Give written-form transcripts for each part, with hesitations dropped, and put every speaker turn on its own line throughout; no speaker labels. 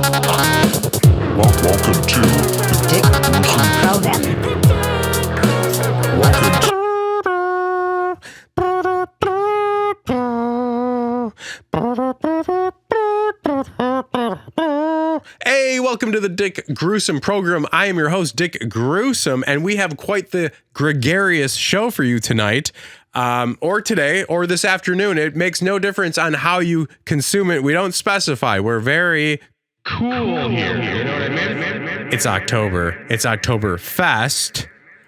Welcome to the Dick Gruesome Program. Welcome to
Hey, welcome to the Dick Gruesome program. I am your host, Dick Gruesome, and we have quite the gregarious show for you tonight, or today, or this afternoon. It makes no difference on how you consume it. We don't specify. We're very cool here. You know what I mean? It's October. It's Oktoberfest.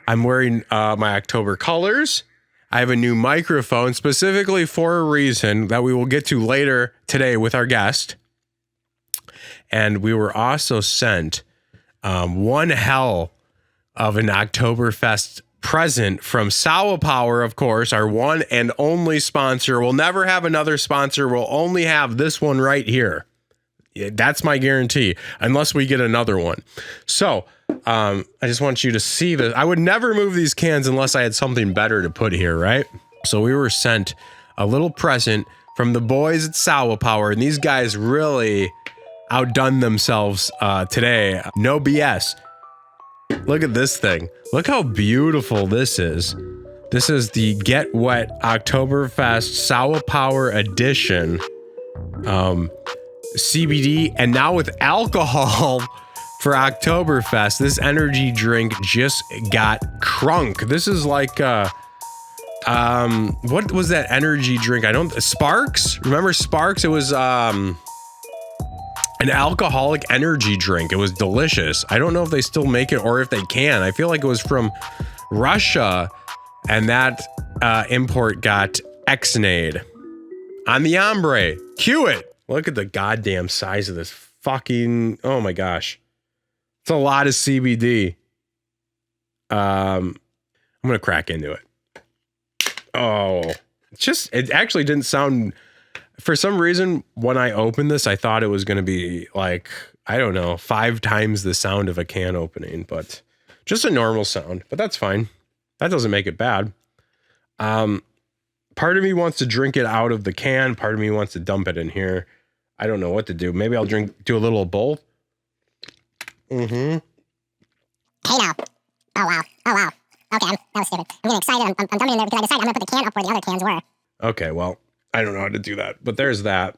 I'm wearing my October colors. I have a new microphone specifically for a reason that we will get to later today with our guest. And we were also sent one hell of an Oktoberfest present from Sour Power, of course, our one and only sponsor. We'll never have another sponsor. We'll only have this one right here. That's my guarantee, unless we get another one. So I just want you to see this. I would never move these cans unless I had something better to put here, right? So we were sent a little present from the boys at Sour Power, and these guys really outdone themselves today. No BS. Look at this thing. Look how beautiful this is. This is the Get Wet Oktoberfest Sour Power Edition. CBD, and now with alcohol for Oktoberfest. This energy drink just got crunk. This is like what was that energy drink? Sparks? Remember Sparks? It was an alcoholic energy drink. It was delicious. I don't know if they still make it or if they can. I feel like it was from Russia, and that import got X-nayed. On the hombre. Cue it. Look at the goddamn size of this fucking, oh my gosh. It's a lot of CBD. I'm going to crack into it. Oh, it actually didn't sound, for some reason, when I opened this, I thought it was going to be like, I don't know, 5 times the sound of a can opening, but just a normal sound, but that's fine. That doesn't make it bad. Part of me wants to drink it out of the can. Part of me wants to dump it in here. I don't know what to do. Maybe I'll do a little of both. Mm-hmm.
Hey now. Oh wow. Okay, that was stupid. I'm getting excited. I'm dumping in there because I decided I'm going to put the can up where the other cans were.
Okay, well, I don't know how to do that, but there's that.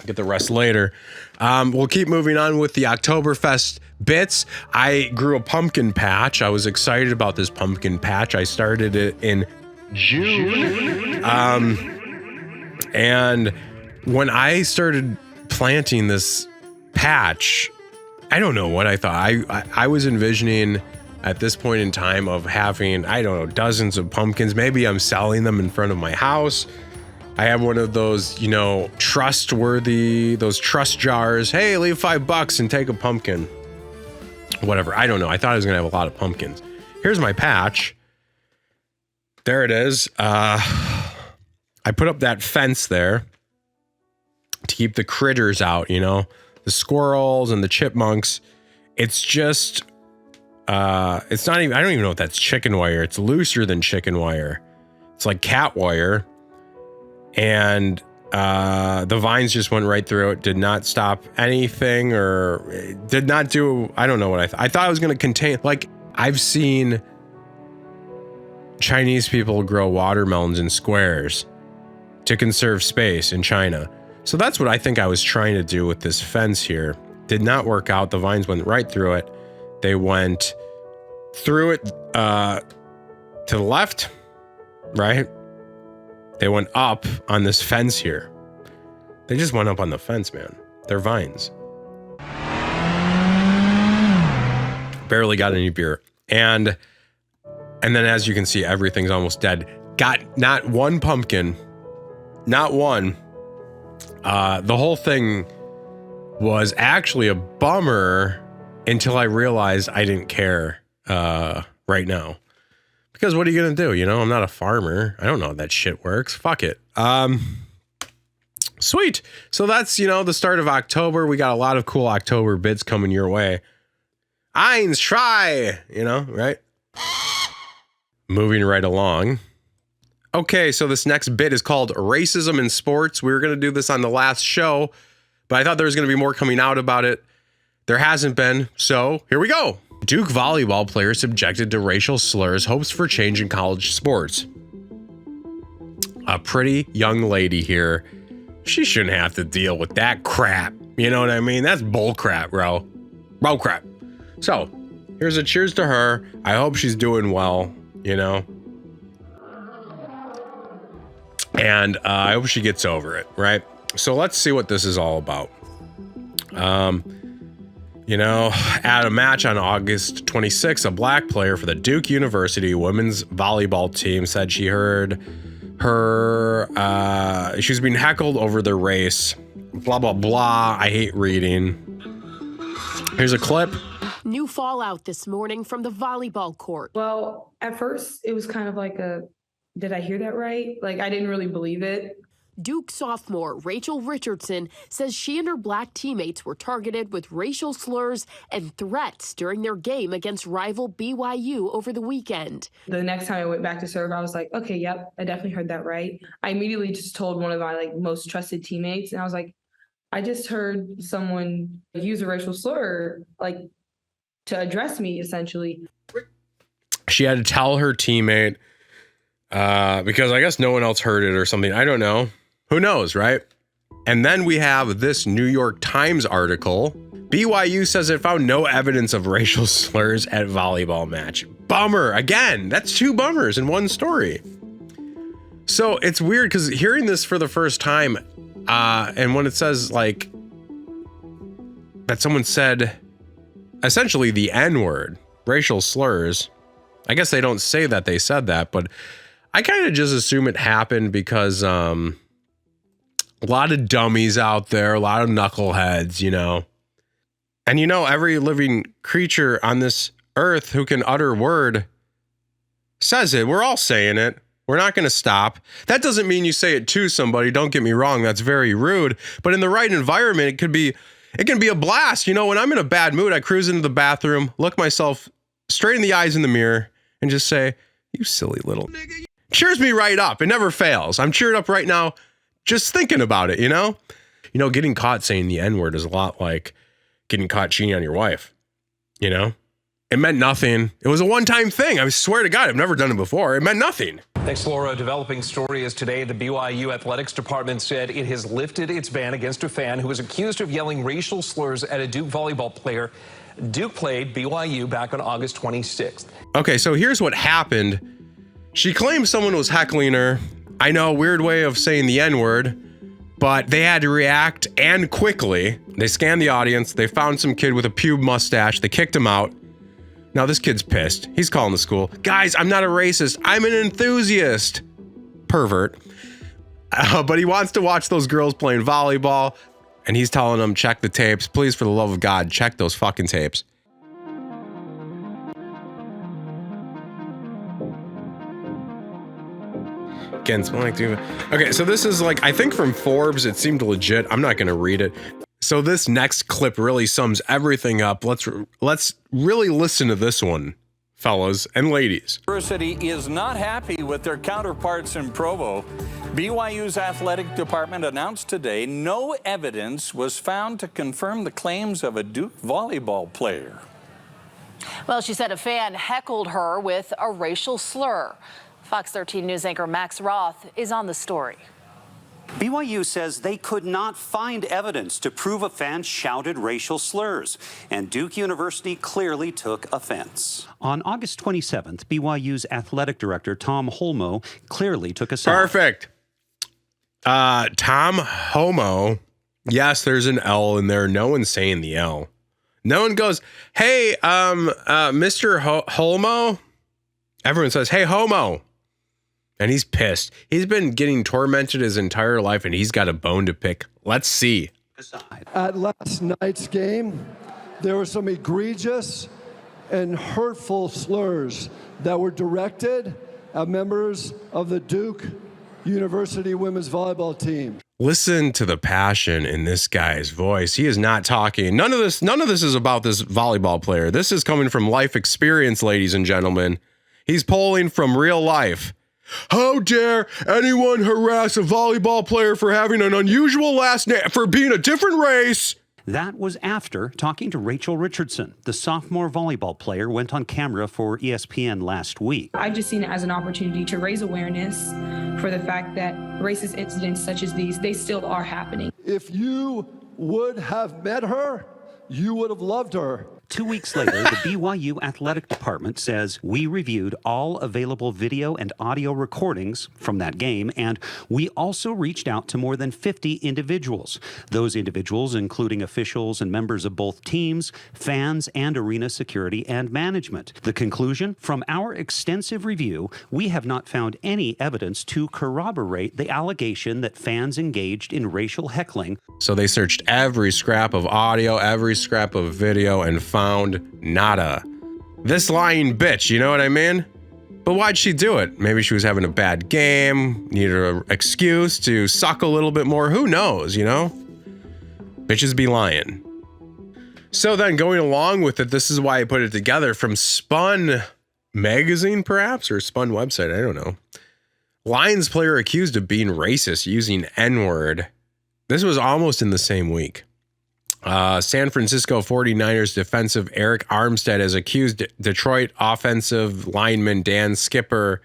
Get the rest later. We'll keep moving on with the Oktoberfest bits. I grew a pumpkin patch. I was excited about this pumpkin patch. I started it in June. And when I started planting this patch, I don't know what I thought. I was envisioning at this point in time of having, I don't know, dozens of pumpkins. Maybe I'm selling them in front of my house. I have one of those, trustworthy, those trust jars. Hey, leave $5 and take a pumpkin. Whatever. I don't know. I thought I was going to have a lot of pumpkins. Here's my patch. There it is. I put up that fence there to keep the critters out, the squirrels and the chipmunks. It's just, it's not even, I don't even know if that's chicken wire. It's looser than chicken wire. It's like cat wire. And the vines just went right through it, did not stop anything, or did not do, I don't know what I thought it was going to contain, like I've seen Chinese people grow watermelons in squares to conserve space in China. So that's what I think I was trying to do with this fence here. Did not work out. The vines went right through it. They went through it to the left, right? They went up on this fence here. They just went up on the fence, man. They're vines. Barely got any beer. And then as you can see, everything's almost dead. Got not one pumpkin. Not one. The whole thing was actually a bummer until I realized I didn't care right now. Because what are you going to do? I'm not a farmer. I don't know how that shit works. Fuck it. Sweet. So that's, the start of October. We got a lot of cool October bits coming your way. Eins, try, right? Moving right along. Okay, so this next bit is called Racism in Sports. We were going to do this on the last show, but I thought there was going to be more coming out about it. There hasn't been, so here we go. Duke volleyball player subjected to racial slurs, hopes for change in college sports. A pretty young lady here. She shouldn't have to deal with that crap. You know what I mean? That's bull crap, bro. Bro crap. So, here's a cheers to her. I hope she's doing well, you know? And I hope she gets over it, right? So let's see what this is all about. At a match on August 26th, a black player for the Duke University women's volleyball team said she heard she was being heckled over the race. Blah, blah, blah. I hate reading. Here's a clip.
New fallout this morning from the volleyball court.
Well, at first it was kind of like did I hear that right? Like, I didn't really believe it.
Duke sophomore Rachel Richardson says she and her black teammates were targeted with racial slurs and threats during their game against rival BYU over the weekend.
The next time I went back to serve, I was like, okay, yep, I definitely heard that right. I immediately just told one of my most trusted teammates, and I was like, I just heard someone use a racial slur, to address me, essentially.
She had to tell her teammate because I guess no one else heard it or something. I don't know. Who knows, right? And then we have this New York Times article. BYU says it found no evidence of racial slurs at volleyball match. Bummer. Again, that's two bummers in one story. So it's weird because hearing this for the first time, and when it says that someone said essentially the N-word, racial slurs, I guess they don't say that they said that, but I kind of just assume it happened because a lot of dummies out there, a lot of knuckleheads, And every living creature on this earth who can utter word says it. We're all saying it. We're not going to stop. That doesn't mean you say it to somebody. Don't get me wrong. That's very rude. But in the right environment, it can be a blast. When I'm in a bad mood, I cruise into the bathroom, look myself straight in the eyes in the mirror, and just say, "You silly little nigga." Cheers me right up. It never fails. I'm cheered up right now just thinking about it, Getting caught saying the N-word is a lot like getting caught cheating on your wife, It meant nothing. It was a one-time thing. I swear to God, I've never done it before. It meant nothing.
Thanks, Laura. A developing story is today the BYU Athletics Department said it has lifted its ban against a fan who was accused of yelling racial slurs at a Duke volleyball player. Duke played BYU back on August 26th.
Okay, so here's what happened. She claims someone was heckling her. I know, weird way of saying the N-word, but they had to react and quickly. They scanned the audience. They found some kid with a pube mustache. They kicked him out. Now this kid's pissed. He's calling the school. Guys, I'm not a racist. I'm an enthusiast. Pervert. But he wants to watch those girls playing volleyball. And he's telling them, check the tapes. Please, for the love of God, check those fucking tapes. Okay, so this is I think from Forbes. It seemed legit. I'm not going to read it. So this next clip really sums everything up. Let's really listen to this one, fellas and ladies.
University is not happy with their counterparts in Provo. BYU's athletic department announced today no evidence was found to confirm the claims of a Duke volleyball player.
Well, she said a fan heckled her with a racial slur. Fox 13 News anchor Max Roth is on the story.
BYU says they could not find evidence to prove a fan shouted racial slurs, and Duke University clearly took offense. On August 27th, BYU's athletic director, Tom Holmoe, clearly took a side.
Perfect. Tom Homo. Yes, there's an L in there. No one's saying the L. No one goes, hey, Mr. Holmo. Everyone says, hey, Homo. And he's pissed. He's been getting tormented his entire life, and he's got a bone to pick. Let's see.
At last night's game, there were some egregious and hurtful slurs that were directed at members of the Duke University women's volleyball team.
Listen to the passion in this guy's voice. He is not talking. None of this is about this volleyball player. This is coming from life experience, ladies and gentlemen. He's pulling from real life. How dare anyone harass a volleyball player for having an unusual last name, for being a different race?
That was after talking to Rachel Richardson. The sophomore volleyball player went on camera for ESPN last week.
I've just seen it as an opportunity to raise awareness for the fact that racist incidents such as these, they still are happening.
If you would have met her, you would have loved her.
2 weeks later, the BYU athletic department says, we reviewed all available video and audio recordings from that game, and we also reached out to more than 50 individuals. Those individuals including officials and members of both teams, fans, and arena security and management. The conclusion? From our extensive review, we have not found any evidence to corroborate the allegation that fans engaged in racial heckling.
So they searched every scrap of audio, every scrap of video, and found nada. This lying bitch, you know what I mean? But why'd she do it? Maybe she was having a bad game, needed an excuse to suck a little bit more. Who knows, you know? Bitches be lying. So then going along with it, this is why I put it together from Spun magazine, perhaps, or Spun website, I don't know. Lions player accused of being racist using N-word. This was almost in the same week. San Francisco 49ers defensive Eric Armstead has accused Detroit offensive lineman Dan Skipper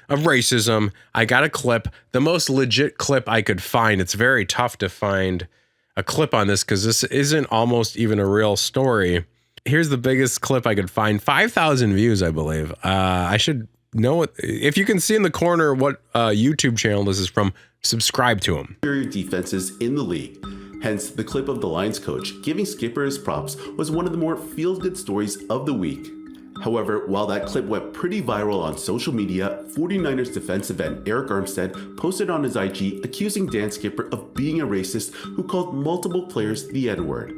of racism. I got a clip, the most legit clip I could find. It's very tough to find a clip on this because this isn't almost even a real story. Here's the biggest clip I could find. 5,000 views, I believe. I should know what, if you can see in the corner what YouTube channel this is from, subscribe to him.
Superior defenses in the league. Hence, the clip of the Lions coach giving Skipper his props was one of the more feel-good stories of the week. However, while that clip went pretty viral on social media, 49ers defensive end Eric Armstead posted on his IG accusing Dan Skipper of being a racist who called multiple players the N-word.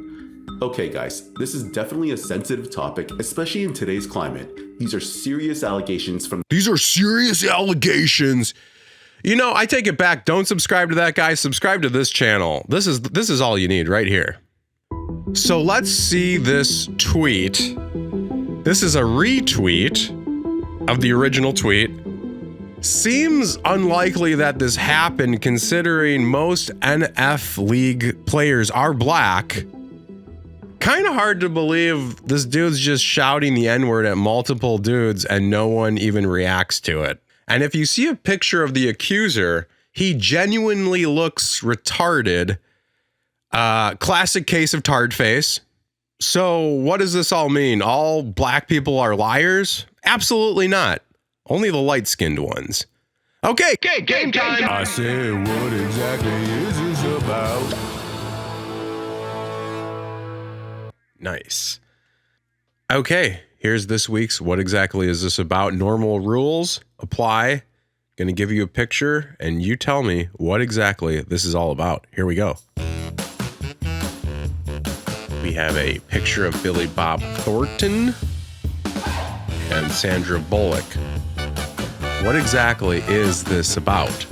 Okay guys, this is definitely a sensitive topic, especially in today's climate. These are serious allegations from—
These are serious allegations. You know, I take it back. Don't subscribe to that guy. Subscribe to this channel. This is all you need right here. So let's see this tweet. This is a retweet of the original tweet. Seems unlikely that this happened considering most NF League players are black. Kind of hard to believe this dude's just shouting the N-word at multiple dudes and no one even reacts to it. And if you see a picture of the accuser, he genuinely looks retarded. Classic case of tard face. So what does this all mean? All black people are liars? Absolutely not. Only the light-skinned ones. Okay, game time. I say, what exactly is this about? Nice. Okay, here's this week's What Exactly Is This About? Normal rules apply. Going to give you a picture and you tell me what exactly this is all about. Here we go. We have a picture of Billy Bob Thornton and Sandra Bullock. What exactly is this about?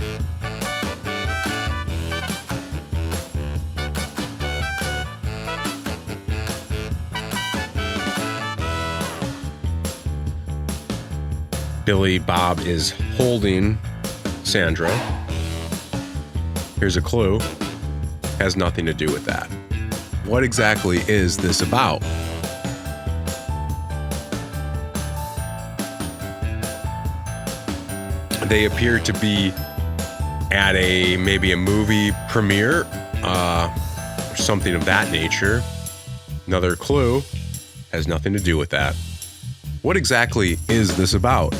Billy Bob is holding Sandra. Here's a clue. Has nothing to do with that. What exactly is this about? They appear to be at maybe a movie premiere, or something of that nature. Another clue. Has nothing to do with that. What exactly is this about?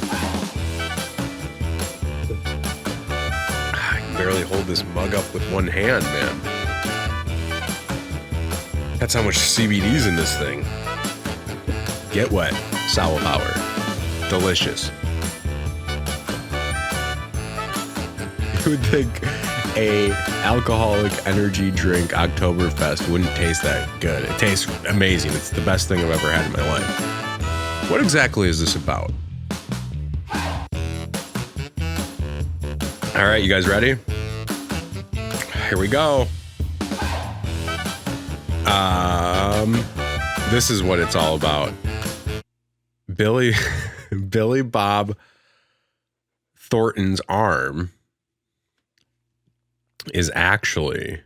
I can barely hold this mug up with one hand, man. That's how much CBD's in this thing. Get wet. Sour power. Delicious. You would think a alcoholic energy drink Oktoberfest wouldn't taste that good. It tastes amazing. It's the best thing I've ever had in my life. What exactly is this about? All right, you guys ready? Here we go. This is what it's all about. Billy Bob Thornton's arm is actually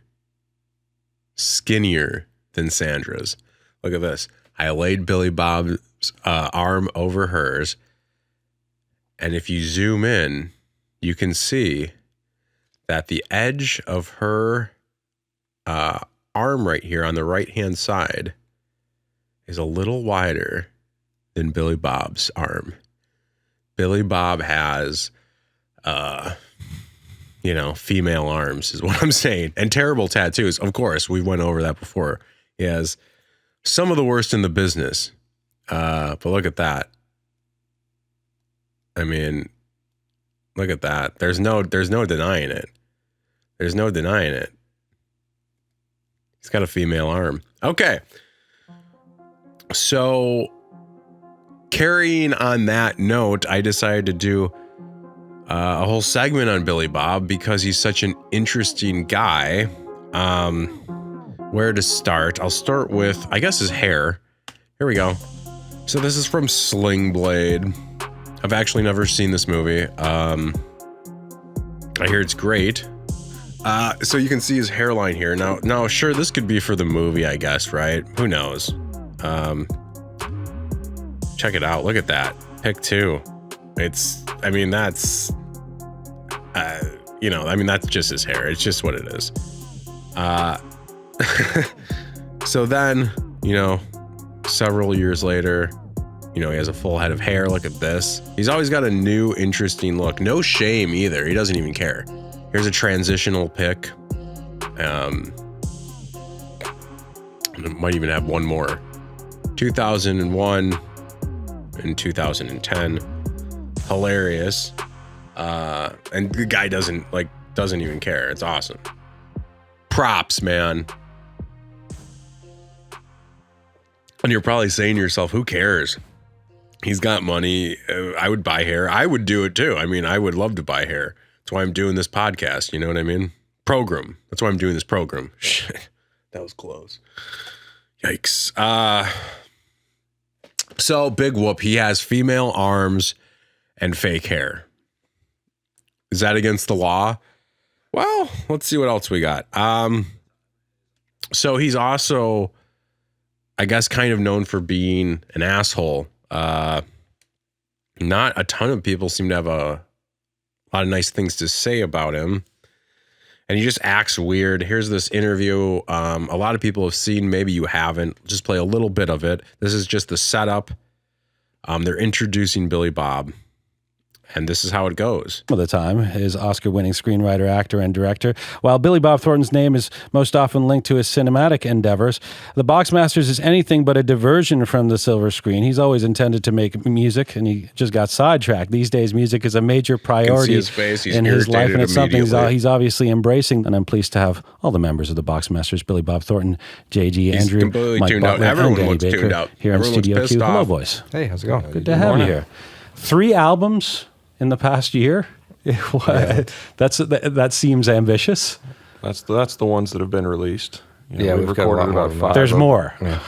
skinnier than Sandra's. Look at this. I laid Billy Bob's arm over hers. And if you zoom in, you can see that the edge of her arm right here on the right-hand side is a little wider than Billy Bob's arm. Billy Bob has, female arms is what I'm saying. And terrible tattoos. Of course, we went over that before. He has some of the worst in the business. But look at that. I mean, look at that. There's no denying it. There's no denying it. He's got a female arm. Okay. So, carrying on that note, I decided to do a whole segment on Billy Bob because he's such an interesting guy. Where to start? I'll start with, I guess, his hair. Here we go. So this is from Sling Blade. I've actually never seen this movie. I hear it's great. So you can see his hairline here. Now, sure, this could be for the movie, I guess, right? Who knows? Check it out. Look at that. Pick 2. That's just his hair. It's just what it is. So then, several years later, he has a full head of hair. Look at this. He's always got a new, interesting look. No shame either. He doesn't even care. Here's a transitional pic. Might even have one more. 2001 and 2010. Hilarious. And the guy doesn't even care. It's awesome. Props, man. And you're probably saying to yourself, who cares? He's got money. I would buy hair. I would do it too. I mean, I would love to buy hair. That's why I'm doing this podcast. You know what I mean? Program. That's why I'm doing this program. Shit. That was close. Yikes. So big whoop. He has female arms and fake hair. Is that against the law? Well, let's see what else we got. So he's also, I guess, kind of known for being an asshole. Not a ton of people seem to have a lot of nice things to say about him. And he just acts weird. Here's this interview. A lot of people have seen, maybe you haven't. Just play a little bit of it. This is just the setup. They're introducing Billy Bob. And this is how it goes.
Of the time is Oscar-winning screenwriter, actor, and director. While Billy Bob Thornton's name is most often linked to his cinematic endeavors, The Boxmasters is anything but a diversion from the silver screen. He's always intended to make music, and he just got sidetracked. These days, music is a major priority in his life, and it's something he's obviously embracing. And I'm pleased to have all the members of The Boxmasters, Billy Bob Thornton, JG, Andrew, Mike Butler, and Danny Baker here in Studio Q. Hello, boys.
Hey, how's it going?
Good to have you here. 3 albums in the past year.
Yeah.
That seems ambitious.
That's the ones that have been released.
We've
recorded about 5.
There's more.
Yeah.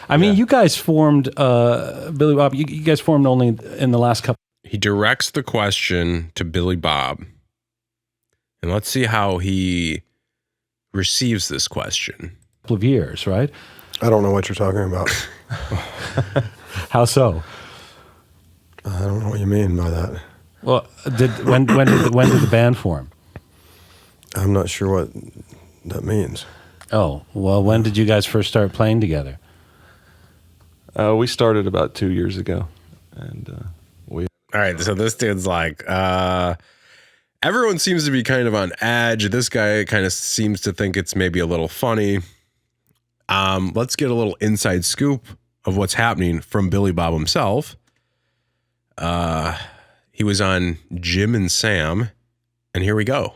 I mean, you guys formed Billy Bob. You guys formed only in the last couple.
He directs the question to Billy Bob, and let's see how he receives this question.
Couple of years, right?
I don't know what you're talking about.
How so?
I don't know what you mean by that.
Well, when did the band form?
I'm not sure what that means.
Oh, well, when did you guys first start playing together?
We started about 2 years ago, and we.
All right, so this dude's like, everyone seems to be kind of on edge. This guy kind of seems to think it's maybe a little funny. Let's get a little inside scoop of what's happening from Billy Bob himself. He was on Jim and Sam, and here we go.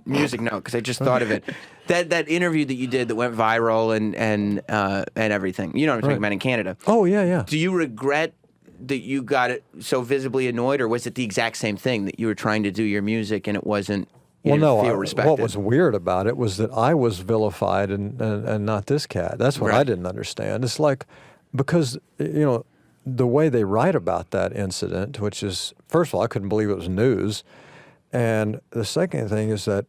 Music note, because I just thought of it. That interview that you did that went viral and everything. You know what I'm talking about in Canada.
Oh, yeah.
Do you regret that you got it so visibly annoyed, or was it the exact same thing, that you were trying to do your music and it wasn't? You didn't feel respected?
What was weird about it was that I was vilified and not this cat. That's what I didn't understand. It's like, because, the way they write about that incident, which is, first of all, I couldn't believe it was news. And the second thing is that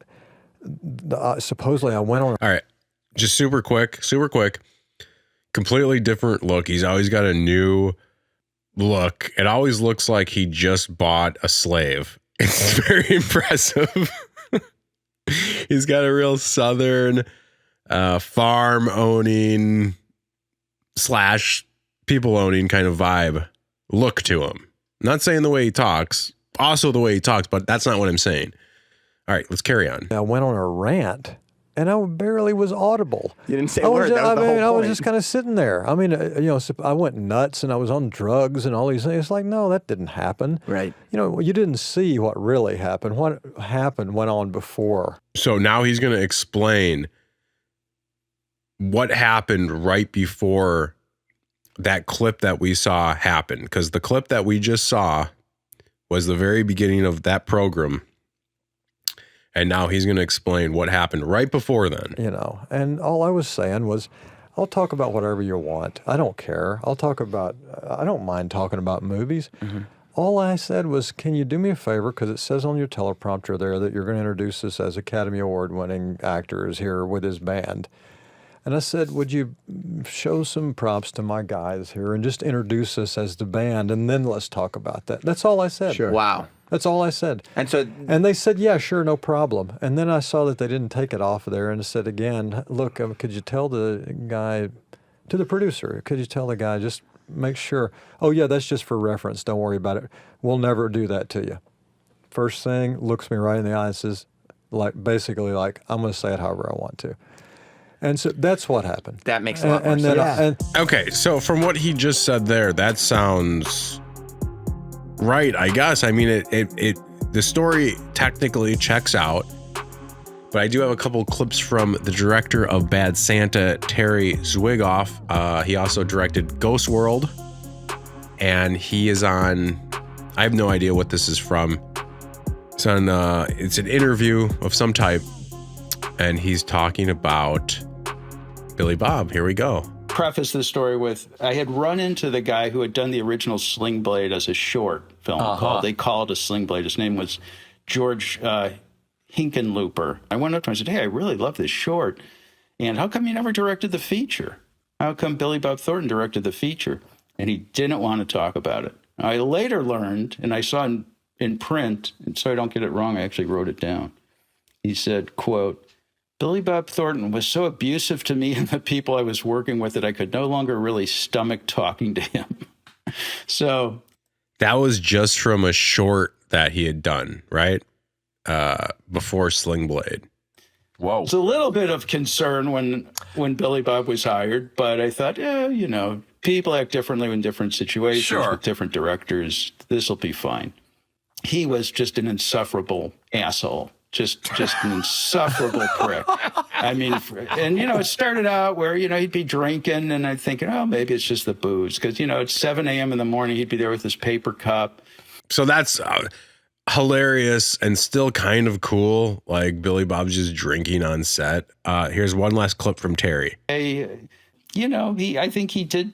supposedly I went on.
All right. Just super quick. Completely different look. He's always got a new look. It always looks like he just bought a slave. It's very impressive. He's got a real Southern farm owning / people owning kind of vibe look to him. Not saying the way he talks, also the way he talks, but that's not what I'm saying. All right, let's carry on.
I went on a rant, and I barely was audible.
You didn't say a word. That was the whole point.
I was just kind of sitting there. I mean, I went nuts, and I was on drugs and all these things. It's like, no, that didn't happen.
Right.
You didn't see what really happened. What happened went on before.
So now he's going to explain what happened right before that clip that we saw happen. Because the clip that we just saw was the very beginning of that program. And now he's going to explain what happened right before then.
And all I was saying was, I'll talk about whatever you want. I don't care. I don't mind talking about movies.
Mm-hmm.
All I said was, can you do me a favor? Because it says on your teleprompter there that you're going to introduce us as Academy Award-winning actors here with his band. And I said, would you show some props to my guys here and just introduce us as the band, and then let's talk about that. That's all I said.
Sure. Wow.
That's all I said.
And
they said, yeah, sure, no problem. And then I saw that they didn't take it off of there and said again, look, could you tell the guy, to the producer, could you tell the guy, just make sure, oh yeah, that's just for reference, don't worry about it. We'll never do that to you. First thing, looks me right in the eye and says, basically, I'm going to say it however I want to. And so that's what happened.
That makes a lot more sense.
Okay, so from what he just said there, that sounds right, I guess. I mean, the story technically checks out, but I do have a couple clips from the director of Bad Santa, Terry Zwigoff. He also directed Ghost World, and he is on, I have no idea what this is from. It's an interview of some type, and he's talking about Billy Bob. Here we go.
Preface the story with, I had run into the guy who had done the original Sling Blade as a short film they called a Sling Blade. His name was George Hinkenlooper. I went up to him and said, hey, I really love this short. And how come you never directed the feature? How come Billy Bob Thornton directed the feature? And he didn't want to talk about it. I later learned, and I saw in print, and so I don't get it wrong, I actually wrote it down. He said, quote, Billy Bob Thornton was so abusive to me and the people I was working with that I could no longer really stomach talking to him. So
that was just from a short that he had done, right? Before Sling Blade.
Whoa. It's a little bit of concern when Billy Bob was hired, but I thought, people act differently in different situations with different directors. This will be fine. He was just an insufferable asshole. Just an insufferable prick. I mean, it started out where, he'd be drinking and I'd think, maybe it's just the booze. Because, it's 7 a.m. in the morning, he'd be there with his paper cup.
So that's hilarious and still kind of cool. Like Billy Bob's just drinking on set. Here's one last clip from Terry.
I think he did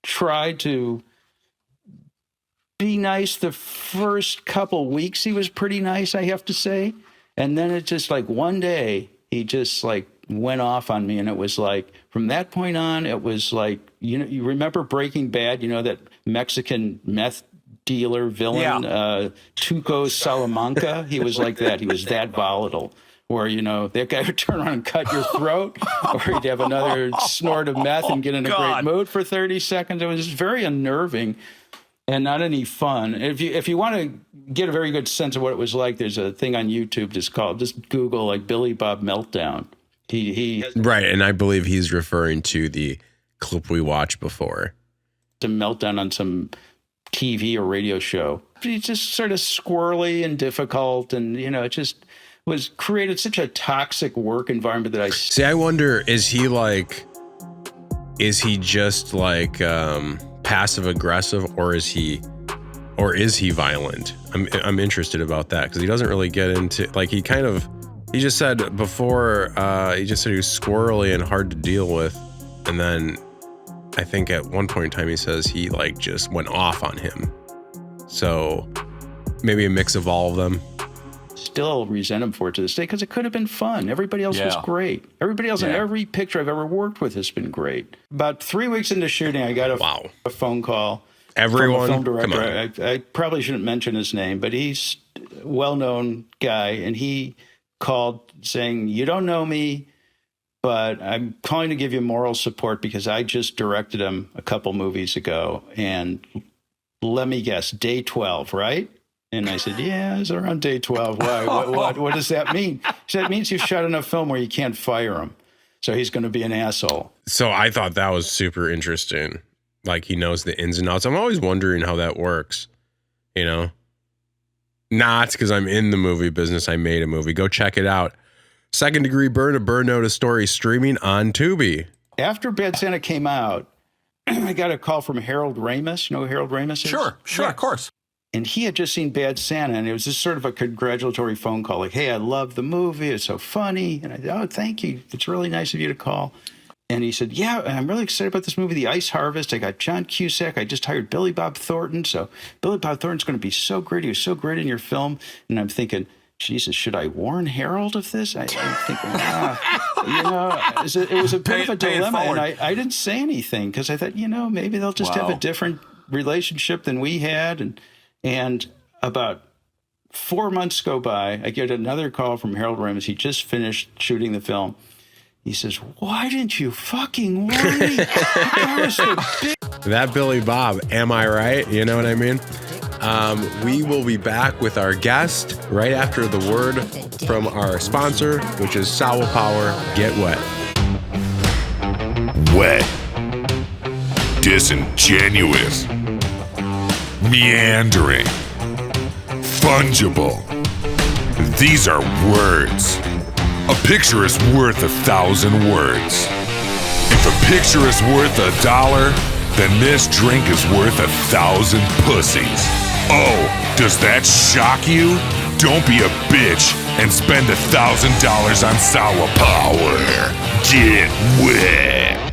try to be nice. The first couple weeks, he was pretty nice, I have to say. And then it just one day he just went off on me. And it was from that point on, it was you remember Breaking Bad, that Mexican meth dealer villain, Tuco Salamanca? He was like that. He was that volatile. Where, that guy would turn around and cut your throat, or he'd have another snort of meth and get in a great mood for 30 seconds. It was very unnerving. And not any fun. If you want to get a very good sense of what it was like, there's a thing on YouTube just Google Billy Bob Meltdown. He
right, and I believe he's referring to the clip we watched before.
A meltdown on some TV or radio show. He's just sort of squirrely and difficult, and it just was created such a toxic work environment that I
see. I wonder, is he just passive aggressive, or is he violent? I'm interested about that, because he doesn't really get into he just said before, he just said he was squirrely and hard to deal with, and then I think at one point in time he says he just went off on him. So maybe a mix of all of them.
still resent him for it to this day because it could have been fun. Everybody else was great. Everybody else in every picture I've ever worked with has been great. About 3 weeks into shooting, I got a phone call.
Everyone,
from a film director. I probably shouldn't mention his name, but he's a well-known guy, and he called saying, "You don't know me, but I'm calling to give you moral support because I just directed him a couple movies ago, and let me guess, day 12, right?" And I said, "Yeah, it's around day 12. Why? What does that mean?" He said, "It means you've shot enough film where you can't fire him, so he's going to be an asshole."
So I thought that was super interesting. Like, he knows the ins and outs. I'm always wondering how that works, you know? Not because I'm in the movie business. I made a movie. Go check it out. Second Degree Burn, a Burn Notice story, streaming on Tubi.
After Bad Santa came out, I got a call from Harold Ramis. You know who Harold Ramis is?
Sure, of course.
And he had just seen Bad Santa, and it was just sort of a congratulatory phone call, like, "Hey, I love the movie. It's so funny." And I said, "Oh, thank you. It's really nice of you to call." And he said, "Yeah, I'm really excited about this movie, The Ice Harvest. I got John Cusack. I just hired Billy Bob Thornton. So Billy Bob Thornton's going to be so great. He was so great in your film." And I'm thinking, Jesus, should I warn Harold of this? I'm thinking, it was a bit of a dilemma. And I didn't say anything because I thought, maybe they'll just have a different relationship than we had. And about 4 months go by, I get another call from Harold Ramis. He just finished shooting the film. He says, "Why didn't you fucking warn me?"
That Billy Bob, am I right? You know what I mean? We will be back with our guest right after the word from our sponsor, which is Sour Power. Get wet.
Wet. Disingenuous. Meandering. Fungible. These are words. A picture is worth 1,000 words. If a picture is worth $1, then this drink is worth 1,000 pussies. Oh, does that shock you? Don't be a bitch and spend $1,000 on Sour Power. Get wet.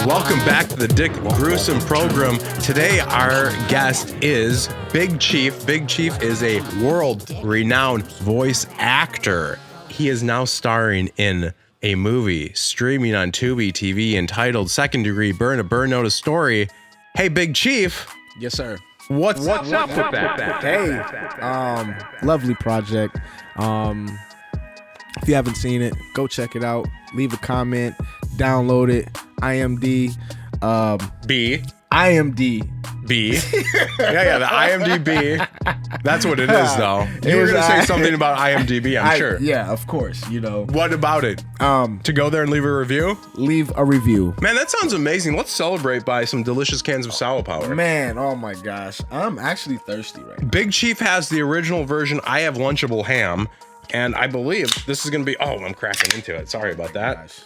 Welcome back to the Dick Gruesome program. Today, our guest is Big Chief. Big Chief is a world-renowned voice actor. He is now starring in a movie streaming on Tubi TV entitled Second Degree Burn, a Burn Notice story. Hey, Big Chief.
Yes, sir.
What's up with that?
Hey, lovely project. If you haven't seen it, go check it out. Leave a comment, download it. IMDb.
Yeah, the IMDb. That's what it is, though. You were going to say something about IMDb, I'm sure.
Yeah, of course,
What about it? To go there and leave a review?
Leave a review.
Man, that sounds amazing. Let's celebrate by some delicious cans of Sour Power.
Man, oh my gosh. I'm actually thirsty right now.
Big Chief has the original version. I have Lunchable Ham. And I believe this is going to be... Oh, I'm cracking into it. Sorry about that.
Gosh.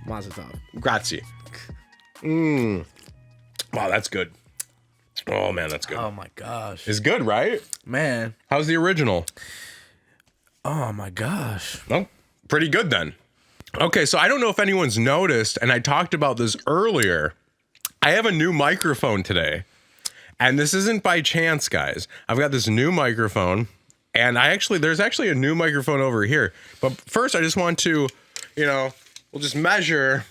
Mazel tov.
Grazie. Wow, that's good. Oh, man, that's good.
Oh, my gosh.
It's good, right?
Man.
How's the original?
Oh, my gosh.
Well, pretty good then. Okay, so I don't know if anyone's noticed, and I talked about this earlier. I have a new microphone today. And this isn't by chance, guys. I've got this new microphone, and there's actually a new microphone over here. But first, I just want to, we'll just measure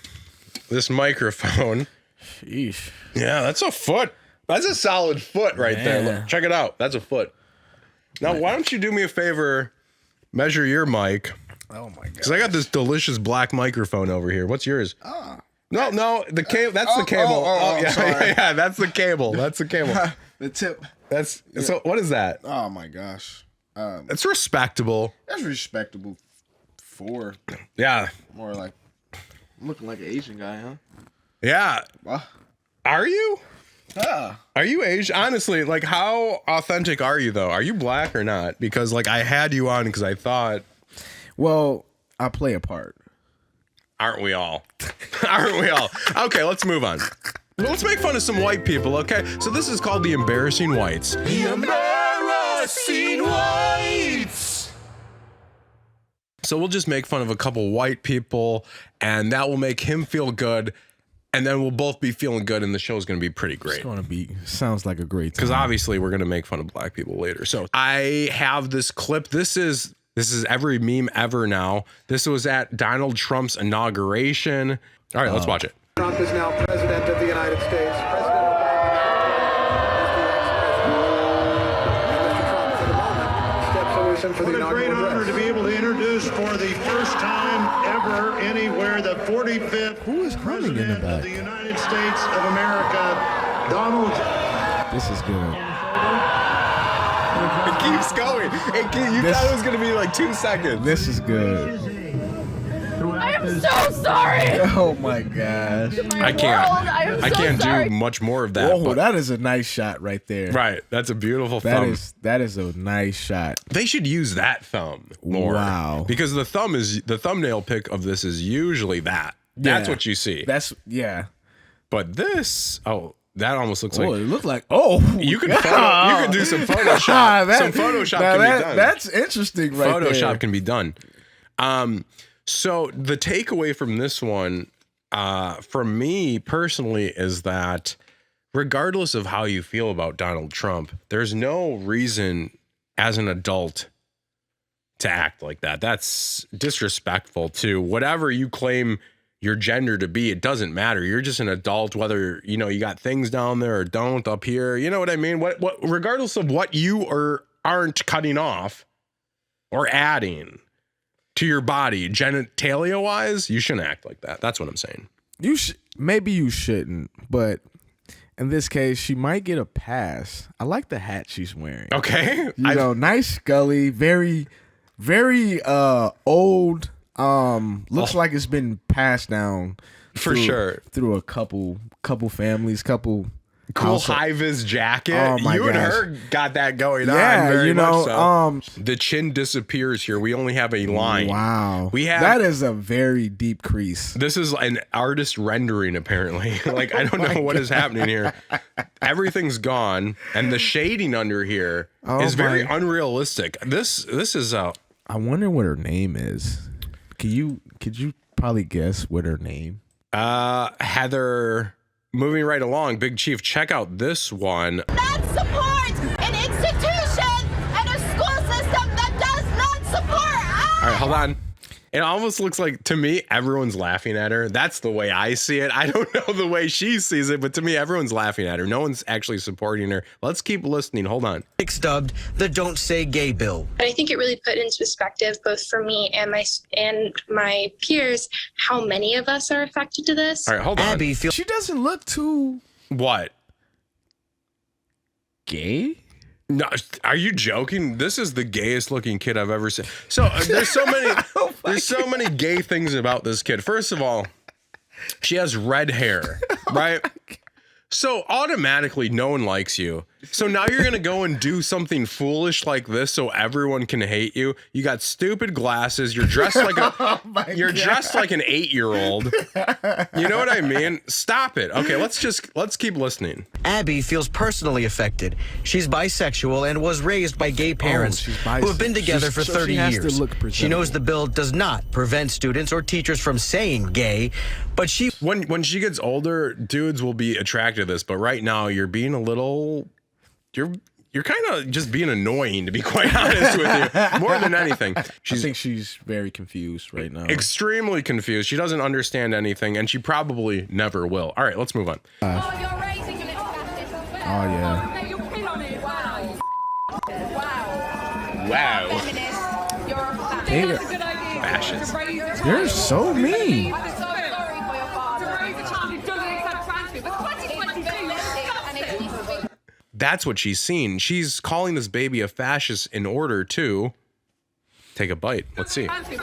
this microphone.
Sheesh.
Yeah, that's a foot. That's a solid foot right there. Look, check it out. That's a foot. Now, why don't you do me a favor? Measure your mic.
Oh, my God.
Because I got this delicious black microphone over here. What's yours? No, the cable. That's the cable. Yeah, that's the cable. That's the cable.
The tip.
So what is that?
Oh, my gosh.
It's respectable.
That's respectable for.
Yeah.
More like, looking like an Asian guy, huh?
Yeah. Are you?
Yeah.
Are you Asian? Honestly, like, how authentic are you, though? Are you black or not? Because, like, I had you on because I thought...
Well, I play a part.
Aren't we all? Aren't we all? Okay, let's move on. Let's make fun of some white people, okay? So this is called The Embarrassing Whites. The Embarrassing Whites! So we'll just make fun of a couple white people, and that will make him feel good. And then we'll both be feeling good, and the show's going to be pretty great.
It's going to be, sounds like a great time.
Because obviously we're going to make fun of black people later. So I have this clip. This is every meme ever now. This was at Donald Trump's inauguration. All right, let's watch it.
Trump is now president of the United States. President
What a great honor to be able to introduce for the first time ever anywhere the 45th President of the United States of America, Donald.
This is good.
It keeps going. You thought it was going to be like 2 seconds.
This is good.
I am so sorry.
Oh my gosh.
I can't do much more of that.
Whoa,
but
that is a nice shot right there.
Right. That's a beautiful thumb.
That is a nice shot.
They should use that thumb more.
Wow.
Because the thumbnail pic of this is usually that. That's what you see. But this, that almost looks like.
Oh, it looked like.
You can do some Photoshop. Some Photoshop can be done.
That's interesting, right there.
Photoshop can be done. So the takeaway from this one, from me personally, is that regardless of how you feel about Donald Trump, there's no reason as an adult to act like that. That's disrespectful to whatever you claim your gender to be. It doesn't matter. You're just an adult, whether, you got things down there or don't up here. You know what I mean? What regardless of what you aren't cutting off or adding to your body, genitalia wise, you shouldn't act like that. That's what I'm saying.
Maybe you shouldn't, but in this case, she might get a pass. I like the hat she's wearing.
Okay.
Nice Scully, very, very old. Looks like it's been passed down through a couple families, cool
high-vis jacket.
Oh my
you
gosh.
and her got that going on. Very much so. The chin disappears here. We only have a line.
Wow. That is a very deep crease.
This is an artist rendering, apparently. Like, I don't know what is happening here. Everything's gone, and the shading under here is very unrealistic. This is a.
I wonder what her name is. Could you probably guess what her name?
Heather. Moving right along, Big Chief, check out this one.
Not support an institution and a school system that does not support.
All right, hold on. It almost looks like, to me, everyone's laughing at her. That's the way I see it. I don't know the way she sees it, but to me, everyone's laughing at her. No one's actually supporting her. Let's keep listening. Hold on.
Dubbed the Don't Say Gay bill.
I think it really put into perspective, both for me and my peers, how many of us are affected to this.
All right, hold on.
She doesn't look too
what?
Gay?
No, are you joking? This is the gayest looking kid I've ever seen. So there's so many gay things about this kid. First of all, she has red hair, right? So automatically no one likes you. So now you're going to go and do something foolish like this so everyone can hate you. You got stupid glasses. You're dressed like dressed like an 8-year-old. You know what I mean? Stop it. Okay, let's keep listening.
Abby feels personally affected. She's bisexual and was raised by gay parents who have been together for 30 years. She knows the bill does not prevent students or teachers from saying gay, but
when she gets older, dudes will be attracted to this, but right now you're being a little you're kind of just being annoying, to be quite honest with you, more than anything.
I think she's very confused right now.
Extremely confused. She doesn't understand anything, and she probably never will. All right, let's move on.
You're raising a little bastard.
Oh, yeah.
You pin on it. Wow.
Wow.
Feminist. You're a fascist.
Hey,
That's a good idea.
Fascist.
You're so mean.
I'm so sorry for your father. To raise a child who doesn't accept trans people.
That's what she's seen. She's calling this baby a fascist in order to take a bite. Let's see. See?
Oh my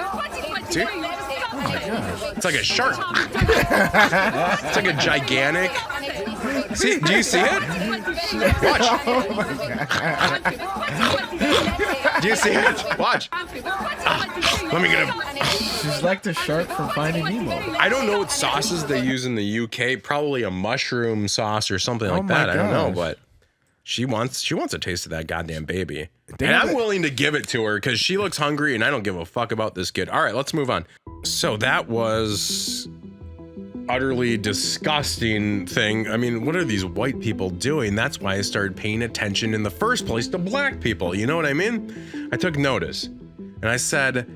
gosh.
It's like a shark. It's like a gigantic. See? Do you see it? Watch.
Oh my God.
Do you see it? Watch. Let me get him.
She's like the shark from Finding Nemo.
I don't know what sauces they use in the UK. Probably a mushroom sauce or something like that. I don't know, but she wants a taste of that goddamn baby. And I'm willing to give it to her because she looks hungry and I don't give a fuck about this kid. All right, let's move on. So that was utterly disgusting thing. I mean, what are these white people doing? That's why I started paying attention in the first place to black people. You know what I mean? I took notice and I said,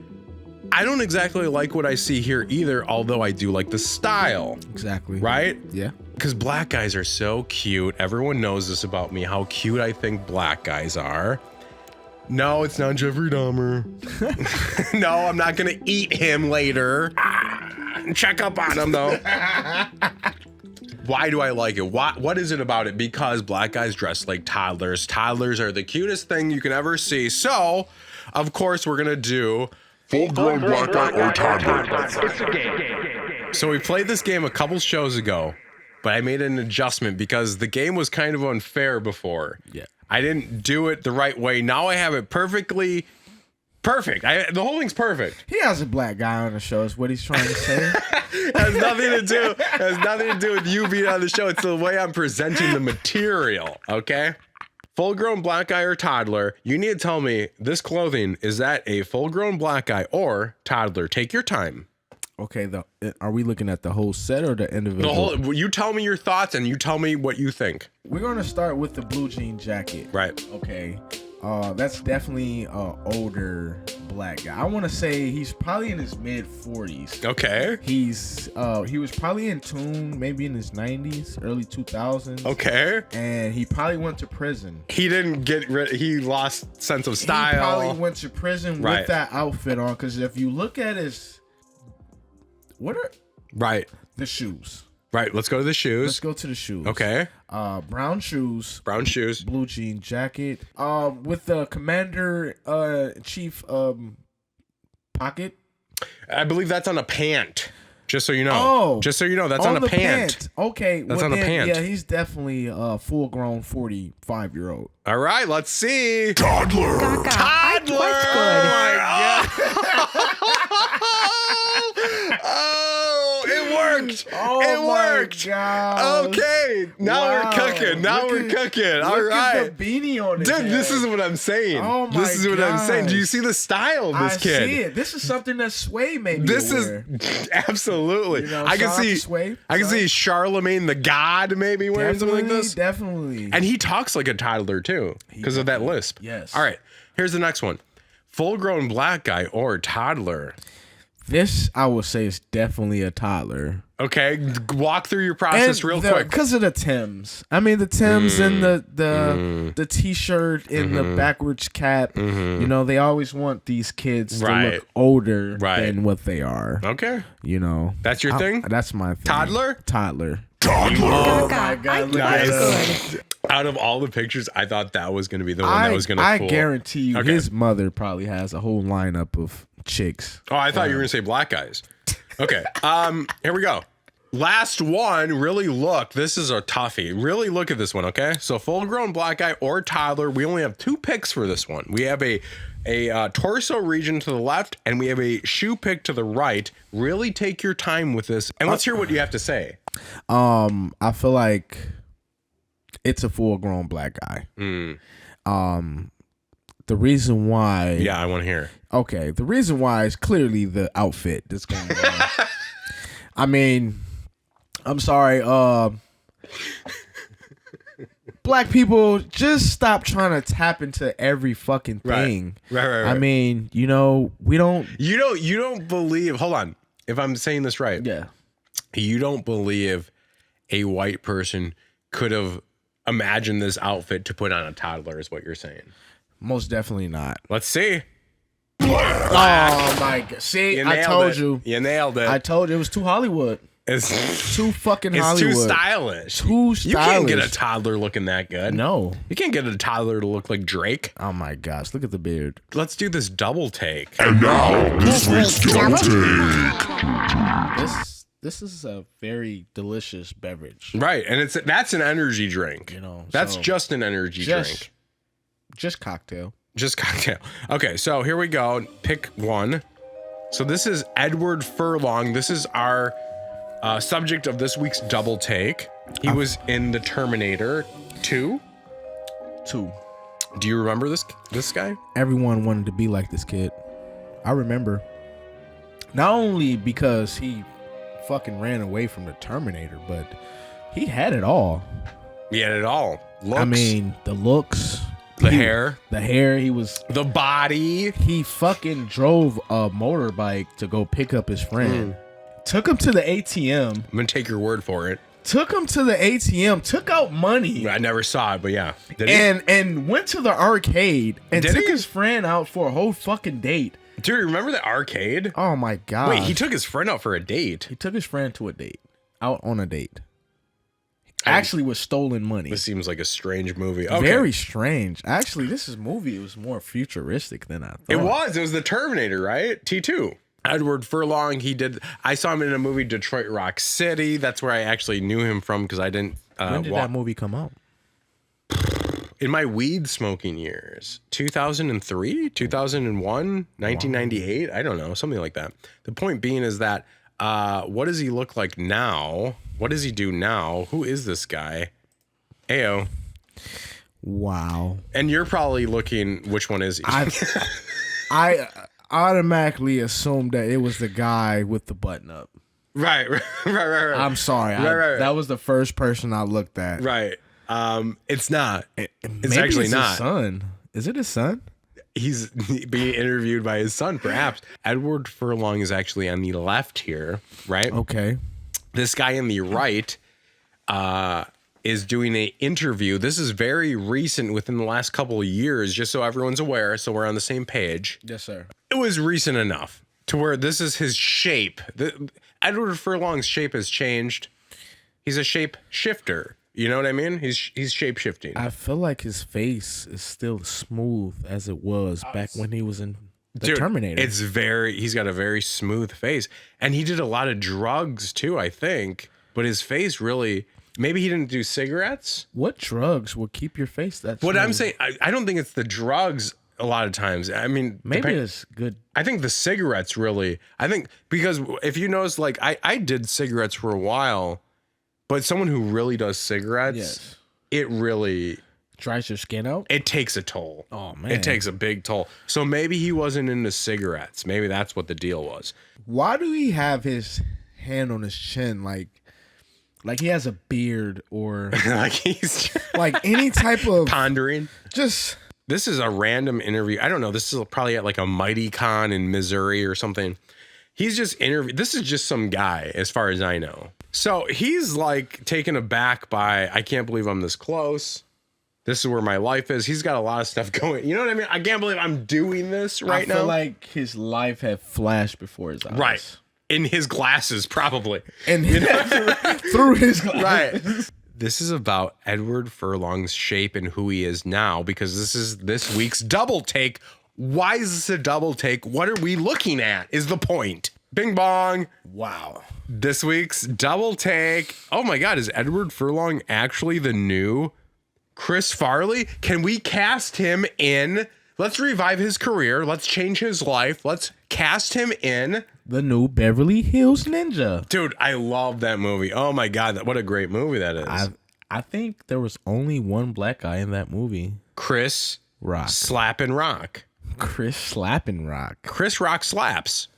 I don't exactly like what I see here either, although I do like the style.
Exactly.
Right?
Yeah.
Because black guys are so cute. Everyone knows this about me, how cute I think black guys are. No, it's not Jeffrey Dahmer. No, I'm not gonna eat him later. Check up on him though. Why do I like it? What is it about it? Because black guys dress like toddlers. Toddlers are the cutest thing you can ever see. So, of course, we're gonna do full-grown black guy or toddler. So we played this game a couple shows ago, but I made an adjustment because the game was kind of unfair before.
Yeah.
I didn't do it the right way. Now I have it perfectly perfect. The whole thing's perfect.
He has a black guy on the show is what he's trying to say.
Has nothing to do with you being on the show. It's the way I'm presenting the material, okay? Full-grown black guy or toddler, you need to tell me this clothing, is that a full-grown black guy or toddler? Take your time.
Okay, are we looking at the whole set or the individual?
You tell me your thoughts and you tell me what you think.
We're going to start with the blue jean jacket.
Right.
Okay. That's definitely an older black guy. I want to say he's probably in his mid 40s.
Okay.
He was probably in tune maybe in his 90s, early 2000s.
Okay.
And he probably went to prison.
He didn't get rid. He lost sense of style.
He probably went to prison
Right.
with that outfit on, because if you look at his the shoes.
Right, let's go to the shoes.
Let's go to the shoes.
Okay.
Brown shoes. Blue jean jacket. With the commander chief pocket.
I believe that's on a pant. Just so you know.
Oh.
Just so you know, that's on a
the
pant.
Okay.
That's on a pant.
Yeah, he's definitely a full-grown 45-year-old.
All right, let's see.
Toddler.
Toddler. Oh my God. Oh, it worked. It worked.
God.
Okay. Now we're cooking. We're cooking. All right.
Look at the beanie on his
Dude,
head.
this is what I'm saying.
Oh my
This is what I'm saying. Do you see the style of this kid?
I see it. This is something that Sway maybe.
This is absolutely.
You know,
I can
shout out
see.
to Sway.
I can see Charlemagne the God maybe wearing something like this.
Definitely.
And he talks like a toddler too, because of that lisp.
Yes.
All right. Here's the next one: full-grown black guy or toddler.
This I would say is definitely a toddler.
Okay, walk through your process real quick.
Because of the Timbs. I mean, the Timbs and the T-shirt and the backwards cap. You know, they always want these kids to look older than what they are.
Okay.
You know.
That's your thing?
That's my thing.
Toddler?
Toddler.
Oh
my God. Look
Nice.
at that.
Out of all the pictures, I thought that was going to be the one that was going to
I
fool.
guarantee you his mother probably has a whole lineup of chicks.
Oh, I thought you were going to say black guys. Okay. Here we go. Last one. Really look. This is a toughie. Really look at this one, okay? So full-grown black guy or toddler. We only have 2 picks for this one. We have a torso region to the left, and we have a shoe pick to the right. Really take your time with this, and let's hear what you have to say.
I feel like it's a full-grown black guy. The reason why...
Yeah, I want to hear.
Okay, the reason why is clearly the outfit that's going on. I mean, I'm sorry. Black people, just stop trying to tap into every fucking thing.
Right.
I mean, you know, we don't...
You don't believe... Hold on. If I'm saying this right.
Yeah.
You don't believe a white person could have imagined this outfit to put on a toddler is what you're saying.
Most definitely not.
Let's see.
Oh my God. See, I told you.
You nailed it.
I told you it was too Hollywood.
It's
too fucking
it's
Hollywood.
Too stylish.
Too stylish.
You can't get a toddler looking that good.
No.
You can't get a toddler to look like Drake.
Oh my gosh, look at the beard.
Let's do this double take.
And now, this week's double take.
This is a very delicious beverage.
Right, and that's an energy drink.
You know,
that's
so
just an energy drink.
Just cocktail.
Just cocktail. Okay, so here we go. Pick one. So this is Edward Furlong. This is our subject of this week's double take. He was in the Terminator 2. Do you remember this guy?
Everyone wanted to be like this kid. I remember. Not only because he fucking ran away from the Terminator, but he had it all.
He had it all. Looks.
I mean, the looks,
the hair.
He was
the body.
He fucking drove a motorbike to go pick up his friend. Took him to the ATM.
I'm gonna take your word for it.
Took him to the ATM. Took out money.
I never saw it, but yeah.
And went to the arcade and took his friend out for a whole fucking date.
Dude, remember the arcade?
Oh my god!
Wait, he took his friend out for a date.
He took his friend to a date. Out on a date. Actually, with stolen money.
This seems like a strange movie. Okay.
Very strange. Actually, this movie was more futuristic than I thought.
It was the Terminator, right? T2. Edward Furlong. I saw him in a movie, Detroit Rock City. That's where I actually knew him from because I didn't.
When did that movie come out?
In my weed smoking years, 2003, 2001, 1998. I don't know, something like that. The point being is that what does he look like now? What does he do now? Who is this guy? Ayo.
Wow.
And you're probably looking, which one is he?
I automatically assumed that it was the guy with the button up.
Right.
I'm sorry.
Right.
That was the first person I looked at.
Right. It's not. It's
actually
not.
His son. Is it his son?
He's being interviewed by his son, perhaps. Edward Furlong is actually on the left here, right?
Okay.
This guy on the right is doing an interview. This is very recent, within the last couple of years, just so everyone's aware, so we're on the same page.
Yes, sir.
It was recent enough to where this is his shape. Edward Furlong's shape has changed. He's a shape shifter. You know what I mean? He's shape shifting.
I feel like his face is still smooth as it was back when he was in the Terminator.
He's got a very smooth face. And he did a lot of drugs too, I think. But his face really, maybe he didn't do cigarettes.
What drugs will keep your face that smooth?
What I'm saying, I don't think it's the drugs a lot of times. I mean,
maybe it's good.
I think the cigarettes really, because if you notice, like I did cigarettes for a while. But someone who really does cigarettes, it really
dries your skin out.
It takes a toll.
Oh man,
it takes a big toll. So maybe he wasn't into cigarettes. Maybe that's what the deal was.
Why do he have his hand on his chin, like he has a beard, or
like he's
like any type of
pondering?
Just
this is a random interview. I don't know. This is probably at like a Mighty Con in Missouri or something. He's just interviewed. This is just some guy, as far as I know. So he's like taken aback by, I can't believe I'm this close. This is where my life is. He's got a lot of stuff going. You know what I mean? I can't believe I'm doing this right now.
I feel like his life had flashed before his eyes.
Right. In his glasses, probably.
And through his glasses.
Right. This is about Edward Furlong's shape and who he is now, because this is this week's double take. Why is this a double take? What are we looking at is the point. Bing bong.
Wow.
This week's double take. Oh my God, is Edward Furlong actually the new Chris Farley? Can we cast him in? Let's revive his career. Let's change his life. Let's cast him in
the new Beverly Hills Ninja.
Dude, I love that movie. Oh my God, what a great movie that is.
I think there was only one black guy in that movie.
Chris
Rock.
Slappin' Rock.
Chris Slappin' Rock.
Chris Rock slaps.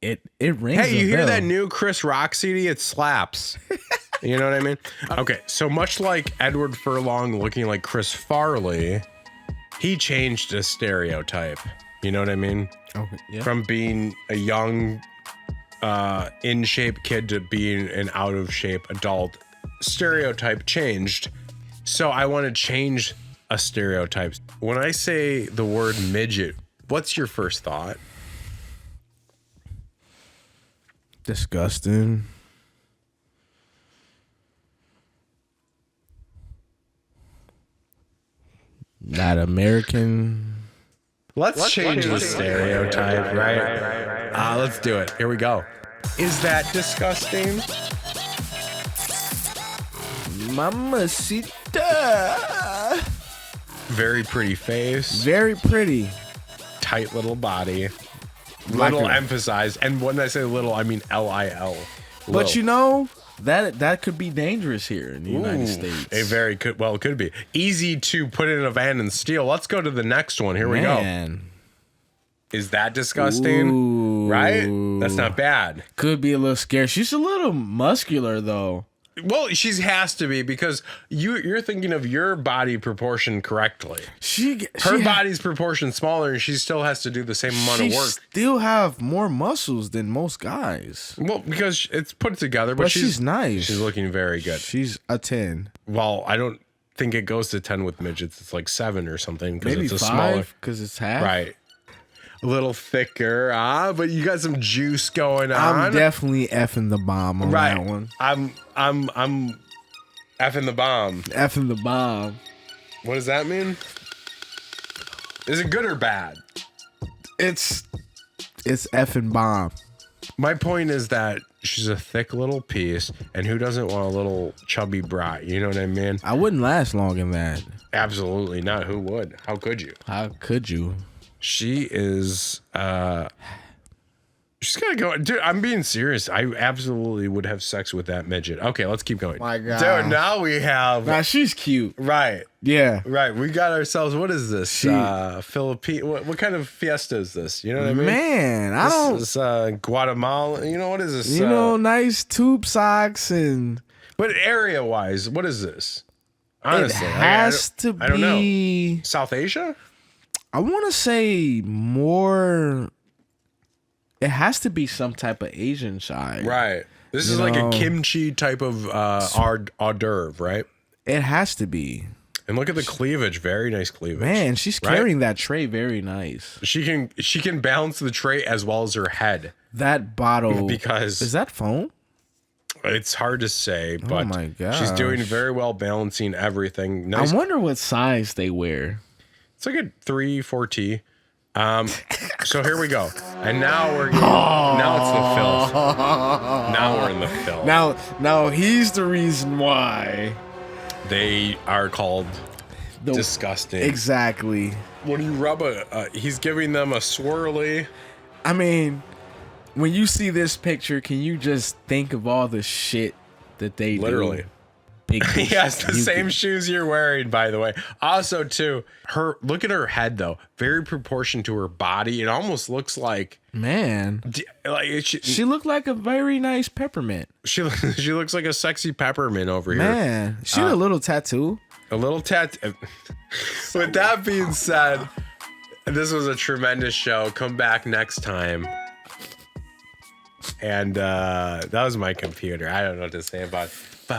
It rings.
Hey, you hear
bell.
that new Chris Rock CD? It slaps. You know what I mean? Okay, so much like Edward Furlong looking like Chris Farley, he changed a stereotype. You know what I mean?
Okay, yeah.
From being a young, in shape kid to being an out of shape adult. Stereotype changed. So I want to change a stereotype. When I say the word midget, what's your first thought?
Disgusting. Not American.
Let's change the stereotype, right? Let's do it. Here we go. Is that disgusting?
Mamacita.
Very pretty face.
Very pretty.
Tight little body. Little emphasized. And when I say little, I mean L-I-L.
But you know, that could be dangerous here in the United States.
It very could. Well, it could be. Easy to put in a van and steal. Let's go to the next one. Here we go. Is that disgusting?
Ooh.
Right? That's not bad.
Could be a little scary. She's a little muscular though.
Well, she has to be because you're thinking of your body proportion correctly. Her body's proportion smaller, and she still has to do the same amount of work.
Still have more muscles than most guys.
Well, because it's put together, but
she's nice.
She's looking very good.
She's a 10.
Well, I don't think it goes to 10 with midgets. It's like 7 or something.
Maybe
it's a
5
smaller,
because it's half.
Right. A little thicker, but you got some juice going on.
I'm definitely effing the bomb on that one.
I'm effing the bomb.
Effing the bomb.
What does that mean? Is it good or bad?
It's effing bomb.
My point is that she's a thick little piece, and who doesn't want a little chubby brat? You know what I mean?
I wouldn't last long in that.
Absolutely not. Who would? How could you?
How could you?
She is she's gonna go. Dude, I'm being serious. I absolutely would have sex with that midget. Okay, let's keep going.
My God.
Dude, now we have.
Now she's cute.
Right.
Yeah.
Right. We got ourselves. What is this? Philippine. What kind of fiesta is this? You know what I mean?
Man,
This is Guatemala. You know, what is this?
Nice tube socks and.
But area wise, what is this? Honestly,
it has to be.
I don't know. South Asia?
I want to say more. It has to be some type of Asian side.
Right. This is like a kimchi type of hors d'oeuvre, right?
It has to be.
And look at the cleavage. Very nice cleavage.
Man, she's carrying that tray very nice.
She can balance the tray as well as her head.
That bottle.
Because
is that foam?
It's hard to say, but
oh my gosh.
She's doing very well balancing everything. Nice.
I wonder what size they wear.
It's like a 3-4T. So here we go. And now we're getting, now it's the filth. Now we're in the filth.
Now he's the reason why
they are called disgusting.
Exactly.
When you rub he's giving them a swirly.
I mean, when you see this picture, can you just think of all the shit that they
literally
do? Big
he has the same shoes you're wearing, by the way. Also, too, look at her head though, very proportioned to her body. It almost looks like
she looked like a very nice peppermint.
She looks like a sexy peppermint over here.
Man, she had a little tattoo.
A little tattoo. With that being said, this was a tremendous show. Come back next time. And that was my computer. I don't know what to say about it. Hey,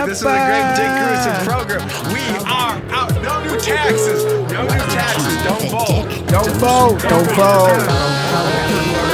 this is a great Dick Gruesome program. We are out. No new taxes. No new taxes. Don't vote.
Don't vote. Don't vote.